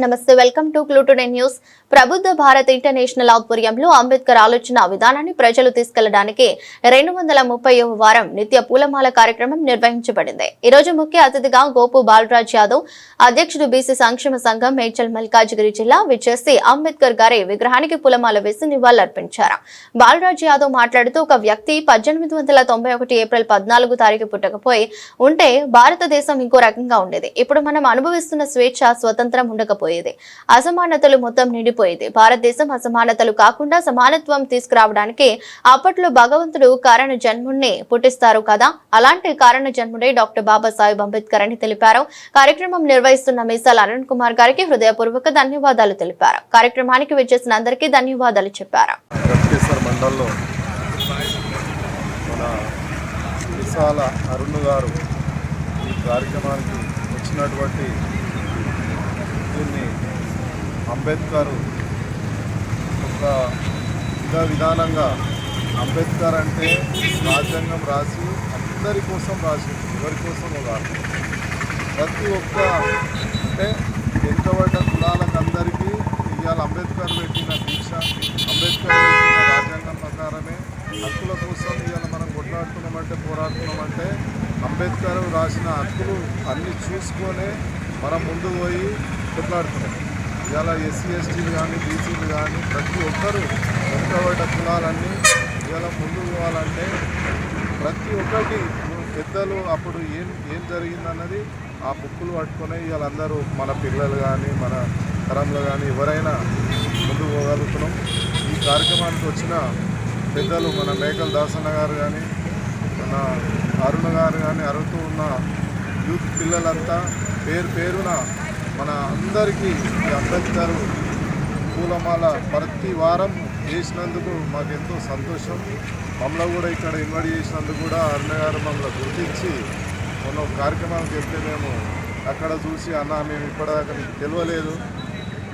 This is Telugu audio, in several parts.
నమస్తే welcome to clue today news. Prabuddha Bharat international ఆధ్వర్యంలో అంబేద్కర్ ఆలోచన విధానాన్ని ప్రజలు తీసుకెళ్లడానికి 230వ వారం నిత్య పూలమాల కార్యక్రమం నిర్వహించబడింది. ఈ రోజు ముఖ్య అతిథిగా గోపు బాలరాజ్ యాదవ్, అధ్యక్షుడు బీసీ సంక్షేమ సంఘం మేడ్చల్ మల్కాజిగిరి జిల్లా విచ్చేసి అంబేద్కర్ గారి విగ్రహానికి పూలమాల వేసి నివాళులర్పించారు. బాలరాజ్ యాదవ్ మాట్లాడుతూ ఒక వ్యక్తి 1891 ఏప్రిల్ 14 తారీఖు పుట్టకపోయి ఉంటే భారతదేశం ఇంకో రకంగా ఉండేది. ఇప్పుడు మనం అనుభవిస్తున్న స్వేచ్ఛ, స్వతంత్రం ఉండకపోయింది. అసమానతలు మొత్తం నిండిపోయేది. భారతదేశం అసమానతలు కాకుండా సమానత్వం తీసుకురావడానికి అప్పట్లో భగవంతుడు కారణ జన్ముడిని పుట్టిస్తారు కదా, అలాంటి కారణ జన్ముడే డాక్టర్ బాబాసాహెబ్ అంబేద్కర్ అని తెలిపారు. కార్యక్రమం నిర్వహిస్తున్న మీసాల అరుణ్ కుమార్ గారికి హృదయపూర్వక ధన్యవాదాలు తెలిపారు. కార్యక్రమానికి విచ్చేసిన అందరికీ ధన్యవాదాలు చెప్పారు. అరుణ్ గారు ఈ కార్యక్రమానికి వచ్చినటువంటి దీన్ని అంబేద్కర్ ఒక విధానంగా అంబేద్కర్ అంటే రాజ్యాంగం రాసి అందరి కోసం రాసి ఎవరి కోసం కాదు, ప్రతి ఒక్క అంటే వెనుకబడ్డ కులాలకు అందరికీ ఇవాళ అంబేద్కర్ పెట్టిన దీక్ష, అంబేద్కర్ పెట్టిన రాజ్యాంగం ప్రకారమే హక్కుల కోసం ఇవాళ మనం కొట్లాడుతున్నామంటే పోరాడుతున్నామంటే అంబేద్కర్ రాసిన హక్కులు అన్నీ చూసుకొనే మనం ముందుకు పోయి కొట్లాడుతున్నాం. ఇవాళ ఎస్సీ ఎస్టీలు కానీ బీసీలు కానీ ప్రతి ఒక్కరూ వెనుకబడ్డ కులాలన్నీ ఇవాళ ముందుకు పోవాలంటే ప్రతి ఒక్కటి పెద్దలు అప్పుడు ఏం జరిగిందన్నది ఆ బుక్కులు పట్టుకొని ఇవాళ అందరూ మన పిల్లలు కానీ మన తరంలో కానీ ఎవరైనా ముందుకు పోగలుగుతున్నాం. ఈ కార్యక్రమానికి వచ్చిన పెద్దలు మన మేకల దాసన్న గారు కానీ మన అరుణ్ గారు కానీ అరుణుతూ ఉన్న యూత్ పిల్లలంతా పేరున మన అందరికీ ఈ అంబేద్కర్ పూలమాల ప్రతి వారం చేసినందుకు మాకు ఎంతో సంతోషం. మమ్మల్ని కూడా ఇక్కడ ఇన్వైట్ చేసినందుకు కూడా అరుణ గారు మమ్మల్ని గుర్తించి మొన్న కార్యక్రమానికి చెప్తే మేము అక్కడ చూసి అన్న మేము ఇప్పటిదాకా మీకు తెలియలేదు,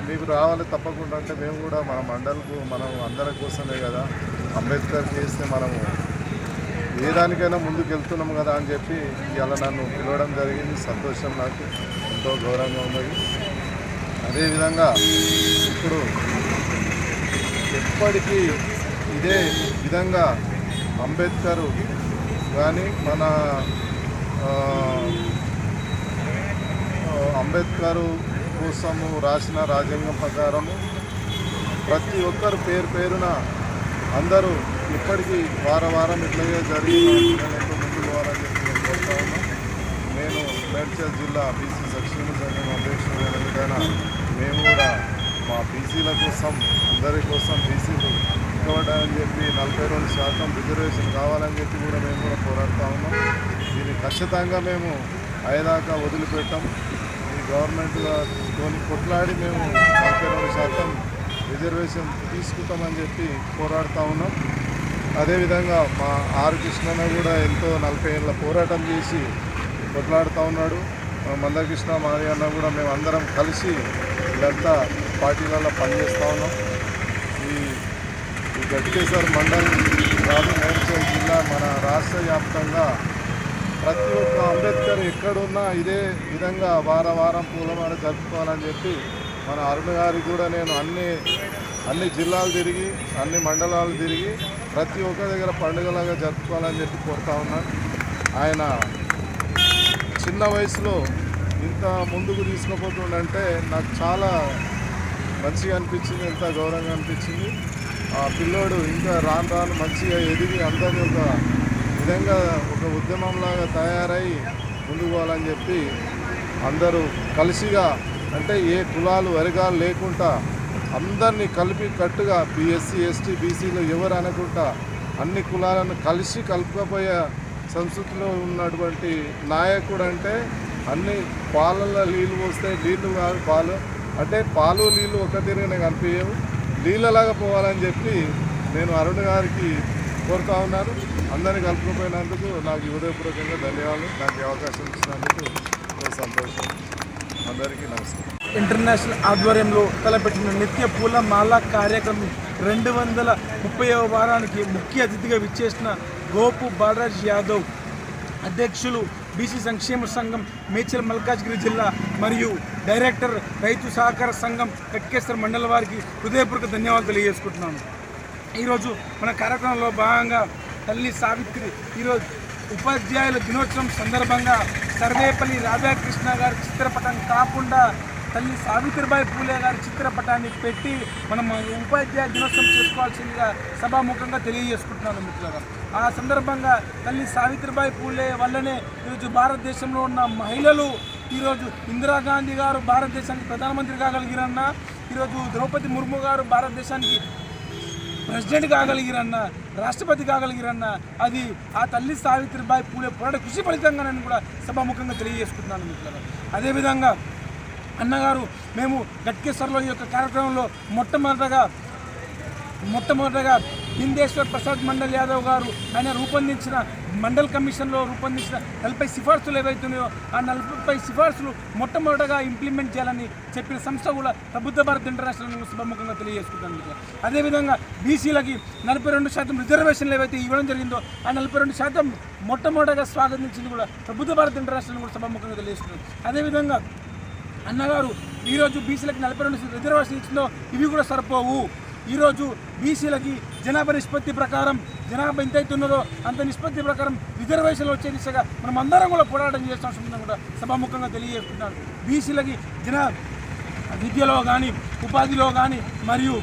మీకు రావాలి తప్పకుండా అంటే మేము కూడా మన మండలకు మనం అందరి కోసమే కదా అంబేద్కర్ చేస్తే మనము ఏ దానికైనా ముందుకు వెళ్తున్నాం కదా అని చెప్పి ఇలా నన్ను పిలవడం జరిగింది. సంతోషం, నాకు ఎంతో గౌరవంగా ఉన్నది. అదేవిధంగా ఇప్పుడు ఎప్పటికీ ఇదే విధంగా అంబేద్కర్ కానీ మన అంబేద్కర్ కోసము రాసిన రాజ్యాంగం ప్రకారము ప్రతి ఒక్కరు పేరున అందరూ ఇప్పటికీ వారం ఇట్లాగే జరిగిన ముందుకు పోవాలని చెప్పి నేను కోరుతా ఉన్నాను. నేను మేడ్చల్ జిల్లా బీసీ సంక్షేమ సంఘం అధ్యక్షుడైనా మేము కూడా మా బీసీల కోసం అందరి కోసం బీసీలు ఇవ్వడాలని చెప్పి 42% రిజర్వేషన్ కావాలని చెప్పి కూడా మేము కూడా పోరాడుతూ ఉన్నాం. దీన్ని ఖచ్చితంగా మేము అయ్యేదాకా వదిలిపెట్టాం. ఈ గవర్నమెంట్తో కొట్లాడి మేము 42% రిజర్వేషన్ తీసుకుంటామని చెప్పి పోరాడుతూ ఉన్నాం. అదేవిధంగా మా ఆర్ కృష్ణన్న కూడా ఎంతో 40 ఏళ్ళ పోరాటం చేసి కొట్లాడుతూ ఉన్నాడు. మందకృష్ణ మాది అన్న కూడా మేము అందరం కలిసి వీళ్ళంతా పార్టీలలో పనిచేస్తూ ఉన్నాం. ఈ గట్కేశ్వర్ మండల్ కాదు, మేడ్చల్ జిల్లా మన రాష్ట్ర వ్యాప్తంగా ప్రతి ఒక్క అంబేద్కర్ ఎక్కడున్నా ఇదే విధంగా వారం పూలమాల జరుపుకోవాలని చెప్పి మన అరుణ్ గారికి కూడా నేను అన్ని జిల్లాలు తిరిగి అన్ని మండలాలు తిరిగి ప్రతి ఒక్క దగ్గర పండుగలాగా జరుపుకోవాలని చెప్పి కోరుతా ఉన్నాను. ఆయన చిన్న వయసులో ఇంత ముందుకు తీసుకుపోతుండంటే నాకు చాలా మంచిగా అనిపించింది, ఎంత గౌరవంగా అనిపించింది. ఆ పిల్లోడు ఇంకా రాను మంచిగా ఎదిగి అందరి ఒక విధంగా ఒక ఉద్యమంలాగా తయారై ముందుకు పోవాలని చెప్పి అందరూ కలిసిగా అంటే ఏ కులాలు వర్గాలు లేకుండా అందరినీ కలిపి కట్టుగా ఎస్సీ ఎస్టీ బీసీలు ఎవరు అనకుండా అన్ని కులాలను కలిసి కలుపుకపోయే సంస్కృతిలో ఉన్నటువంటి నాయకుడు అంటే అన్ని పాలల్లో నీళ్ళు పోస్తే నీళ్ళు కాదు పాలు అంటే పాలు నీళ్ళు ఒక తిరిగిన కనిపించవు, నీళ్ళలాగా పోవాలని చెప్పి నేను అరుణ్ గారికి కోరుతా ఉన్నాను. అందరినీ కలుపుకుపోయినందుకు నాకు హృదయపూర్వకంగా ధన్యవాదాలు. నాకు అవకాశం ఇచ్చినందుకు సంతోషం. అందరికీ నమస్కారం. ఇంటర్నేషనల్ ఆధ్వర్యంలో తలపెట్టిన నిత్య పూల మాల కార్యక్రమం 230వ వారానికి ముఖ్య అతిథిగా విచ్చేసిన గోపు బాలరాజ్ యాదవ్, అధ్యక్షులు బీసీ సంక్షేమ సంఘం మేడ్చల్ మల్కాజ్గిరి జిల్లా మరియు డైరెక్టర్ రైతు సహకార సంఘం కట్కేశ్వర మండల వారికి హృదయపూర్వక ధన్యవాదాలు తెలియజేసుకుంటున్నాను. ఈరోజు మన కార్యక్రమంలో భాగంగా తల్లి సావిత్రి ఈరోజు ఉపాధ్యాయుల దినోత్సవం సందర్భంగా సర్వేపల్లి రాధాకృష్ణ గారి చిత్రపటం కాకుండా తల్లి సావిత్రిబాయి పూలే గారి చిత్రపటాన్ని పెట్టి మనం ఉపాధ్యాయ దినోత్సవం చేసుకోవాల్సిందిగా సభాముఖంగా తెలియజేసుకుంటున్నాను మిత్రులారా. ఆ సందర్భంగా తల్లి సావిత్రిబాయి పూలే వల్లనే ఈరోజు భారతదేశంలో ఉన్న మహిళలు ఈరోజు ఇందిరాగాంధీ గారు భారతదేశానికి ప్రధానమంత్రి కాగలిగిరన్నా, ఈరోజు ద్రౌపది ముర్ము గారు భారతదేశానికి ప్రెసిడెంట్ కాగలిగిరన్నా, రాష్ట్రపతి కాగలిగిరన్నా అది ఆ తల్లి సావిత్రిబాయి పూలే పోరాట కృషి ఫలితంగా నేను కూడా సభాముఖంగా తెలియజేసుకుంటున్నాను మిత్రులారా. అదేవిధంగా అన్నగారు మేము గట్కేశ్వర్లో ఈ యొక్క కార్యక్రమంలో మొట్టమొదటగా హిందేశ్వర్ ప్రసాద్ మండల్ యాదవ్ గారు ఆయన రూపొందించిన మండల్ కమిషన్లో రూపొందించిన 40 సిఫార్సులు ఏవైతున్నాయో ఆ 40 సిఫార్సులు మొట్టమొదటగా ఇంప్లిమెంట్ చేయాలని చెప్పిన సంస్థ కూడా ప్రబుద్ధ భారత్ ఇంటర్నేషనల్ సభాముఖంగా తెలియజేసుకుంటాను. అదేవిధంగా బీసీలకి 42% రిజర్వేషన్లు ఏవైతే ఇవ్వడం జరిగిందో ఆ 42% మొట్టమొదటగా స్వాగతించింది కూడా ప్రబుద్ధ భారత్ ఇంటర్నేషనల్ కూడా సభాముఖంగా తెలియజేసుకుంటాను. అదేవిధంగా అన్నగారు ఈరోజు బీసీలకి 42 రిజర్వేషన్ ఇచ్చిందో ఇవి కూడా సరిపోవు. ఈరోజు బీసీలకి జనాభా నిష్పత్తి ప్రకారం జనాభా ఎంతైతే ఉన్నదో అంత నిష్పత్తి ప్రకారం రిజర్వేషన్లు వచ్చే దిశగా మనం అందరం కూడా పోరాటం చేస్తాం కూడా సభాముఖంగా తెలియజేస్తున్నాను. బీసీలకి విద్యలో కానీ ఉపాధిలో కానీ మరియు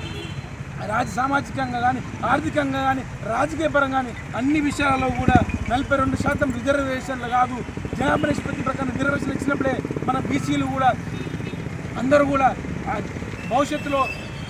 సామాజికంగా కానీ ఆర్థికంగా కానీ రాజకీయ పరంగా కానీ అన్ని విషయాలలో కూడా 42% రిజర్వేషన్లు కాదు జనాభా నిష్పత్తి ప్రకారం రిజర్వేషన్లు ఇచ్చినప్పుడే మన బీసీలు కూడా అందరూ కూడా భవిష్యత్తులో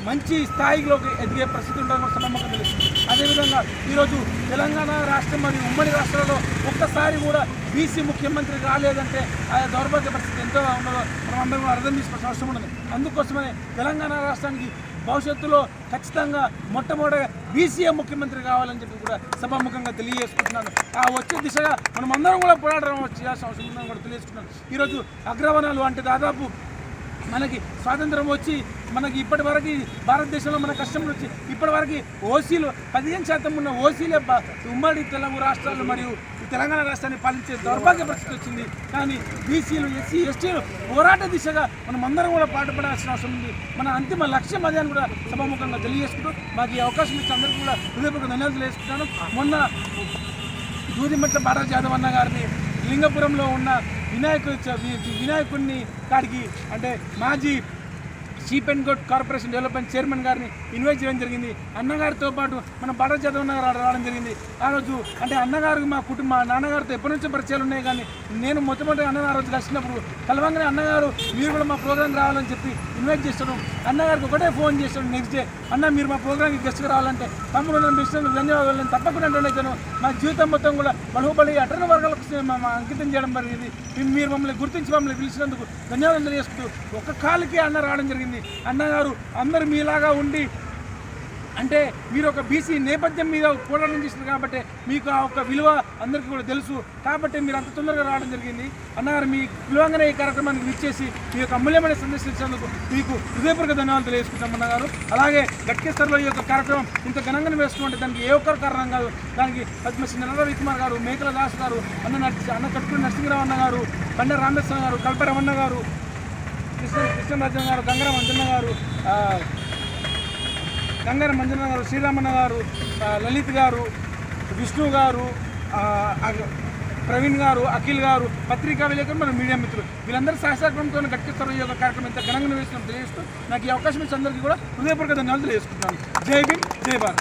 మంచి స్థాయిలోకి ఎదిగే పరిస్థితి ఉండడం సభాముఖంగా తెలుస్తుంది. అదేవిధంగా ఈరోజు తెలంగాణ రాష్ట్రం మరియు ఉమ్మడి రాష్ట్రాల్లో ఒక్కసారి కూడా బీసీ ముఖ్యమంత్రి రాలేదంటే ఆ దౌర్భాగ్య పరిస్థితి ఎంతో ఉన్నదో మనం అందరం అర్థం చేసుకోవాల్సిన అవసరం ఉన్నది. అందుకోసమనే తెలంగాణ రాష్ట్రానికి భవిష్యత్తులో ఖచ్చితంగా మొట్టమొదటిగా బీసీఏ ముఖ్యమంత్రి కావాలని చెప్పి కూడా సభాముఖంగా తెలియజేసుకుంటున్నాను. ఆ వచ్చే దిశగా మనం అందరం కూడా పోరాటం చేయాల్సిన అవసరం ఉందని కూడా తెలియజేసుకున్నాను. ఈరోజు అగ్రవర్ణాలు అంటే దాదాపు మనకి స్వాతంత్రం వచ్చి మనకి ఇప్పటివరకు భారతదేశంలో మన కష్టం వచ్చి ఇప్పటివరకు ఓసీలు 15% ఉన్న ఓసీలే ఉమ్మడి తెలుగు రాష్ట్రాలు మరియు తెలంగాణ రాష్ట్రాన్ని పాలించే దౌర్భాగ్య పరిస్థితి వచ్చింది. కానీ బీసీలు ఎస్సీ ఎస్టీలు పోరాట దిశగా మనం అందరం కూడా పాటుపడాల్సిన అవసరం ఉంది. మన అంతిమ లక్ష్యం అదే అని కూడా సభాముఖంగా తెలియజేసుకుంటూ మాకు ఈ అవకాశం ఇచ్చి అందరికీ కూడా హృదయపూర్వక ధన్యవాదాలు తెలియజేసుకుంటాను. మొన్న దూదిమెట్ల భారత్ యాదవ్ అన్న గారిని లింగపురంలో ఉన్న వినాయకుడిని కాడికి అంటే మాజీ cheap and good corporation development chairman గారిని ఇన్వైట్ చేయడం జరిగింది. అన్నగారితో పాటు మన భారత్ జాదవ్ అన్న గారు రావడం జరిగింది. ఆ రోజు అంటే అన్నగారు మా నాన్నగారితో ఎప్పటి నుంచో పరిచయాలు ఉన్నాయి. కానీ నేను మొట్టమొదటి అన్నగారు రోజు కలిసినప్పుడు కలవంగానే అన్నగారు మీరు కూడా మా ప్రోగ్రాంకి రావాలని చెప్పి ఇన్వైట్ చేస్తాను. అన్నగారికి ఒకటే ఫోన్ చేస్తాను నెక్స్ట్ డే, అన్న మీరు మా ప్రోగ్రాంకి గెస్ట్గా రావాలంటే తమ్ముడు నన్ను ఇష్టం ధన్యవాదాలు, నేను తప్పకుండా అంటున్నాను. మా జీవితం మొత్తం కూడా బలుబలి అటర్న వర్గాలకు అంకితం చేయడం జరిగింది. మీరు మమ్మల్ని గుర్తించి మమ్మల్ని పిలిచినందుకు ధన్యవాదాలు తెలియజేస్తూ ఒక కాలుకి అన్న రావడం జరిగింది. అన్నగారు అందరు మీలాగా ఉండి అంటే మీరు ఒక బీసీ నేపథ్యం మీద పోరాటం చేస్తున్నారు కాబట్టి మీకు ఆ ఒక విలువ అందరికీ కూడా తెలుసు కాబట్టి మీరు అంత తొందరగా రావడం జరిగింది. అన్నగారు మీ విలువంగానే ఈ కార్యక్రమానికి విచ్చేసి మీ యొక్క అమూల్యమైన సందర్శించినందుకు మీకు హృదయపూర్వక ధన్యవాదాలు తెలియజేసుకుంటాం అన్నగారు. అలాగే గట్కేశ్వర్లో ఈ యొక్క కార్యక్రమం ఇంత ఘనంగా వేసుకుంటే దానికి ఏ ఒక్కరు కారణం కాదు. దానికి పద్మశ్రీ నల్ల రవికుమార్ గారు, మేకల దాస్ గారు, అన్న కట్టుకుని నరసింహరావు అన్న గారు, పండ రామేశ్వర గారు, కల్పరమన్న గారు, కృష్ణరాజన్ గారు, గంగర మంజన్న గారు, శ్రీరామన్న గారు, లలిత్ గారు, విష్ణు గారు, ప్రవీణ్ గారు, అఖిల్ గారు, పత్రికా విలేకరులు, మన మీడియా మిత్రులు వీళ్ళందరూ సహకారంతో గట్కేశ్వర ఈ యొక్క కార్యక్రమం ఇంత ఘనంగా వేసుకున్నాం తెలియజేస్తూ నాకు ఈ అవకాశం ఇచ్చి అందరికీ కూడా హృదయపూర్వక ధన్యవాదాలు తెలియజేసుకుంటున్నాను. జై భీమ్, జై భారత్.